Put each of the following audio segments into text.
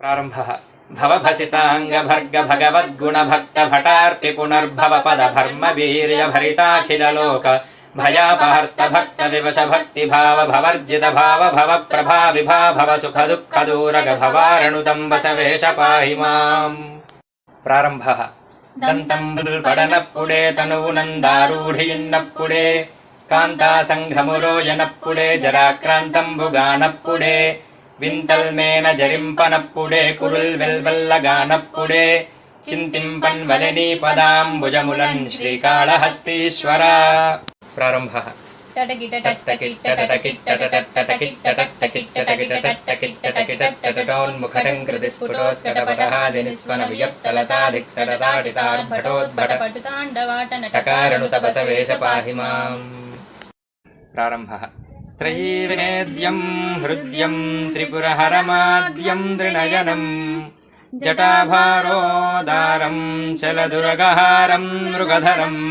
प्रारम्भः भवभसिताङ्गभर्ग भगवद्गुणभक्त भटार्पि पुनर्भव पद भर्म वीर्य भरिताखिललोक भयापहर्त भक्त विवश भक्ति भाव भवर्जित भाव भव प्रभा विभा भव सुख दुःख दूरग भवारणुतं बसवेश पाहि माम् प्रारम्भः दन्तम्बुल्पडनप्पुडे तनूनन्दारूढियन्नप्पुडे कान्तासङ्घमुरोयनप्पुडे जराक्रान्तम्बुगानप्पुडे विन्तल्मेन जरिम्पनप्पुडे कुरुल्वेल्वल्लगानप्पुडे चिन्तिम्पन्वलिनीपदाम्बुजमुलन् श्रीकाళहस्तीश्वर प्रारम्भः टकारणुतपसवेश पाहि माम् प्रारम्भः त्रयीवेद्यम् हृद्यम् त्रिपुरहरमाद्यम् त्रिनयनम् जटाभारोदारम् चलदुरगहारम् मृगधरम्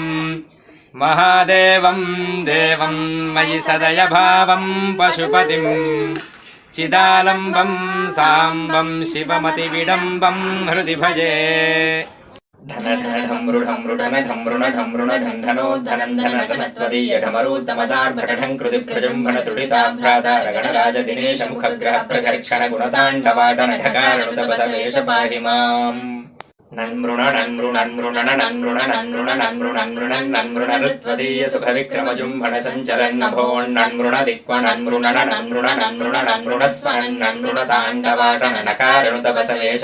महादेवम् देवम् मयि सदय भावम् पशुपतिम् चिदालम्बम् साम्बम् शिवमतिविडम्बम् हृदि भजे धन धन ढमृढं मृडन ढमृण ढमृण ढन्धनो धनन्धन धनत्वदीयढमरूत्तमतार्भटढं कृति प्रजम्भन त्रुटिताभ्रातार गणराज दिनेश मुखग्रह प्रघर्षण गुणताण्डवाटन ढकारणुतपसवेश पाहि माम् नन्मृण नन्मृण नन्मृण नन्मृण नन्मृण नन्मृण नन्मृण नन्मृण ऋत्वदीय सुख विक्रम जुम्भण सञ्चरन्नभोन्नन्मृण दिक्व नन्मृण नन्मृण नन्मृण नन्मृण स्वनन्नन्मृण ताण्डवाटन नकारणुतपसवेश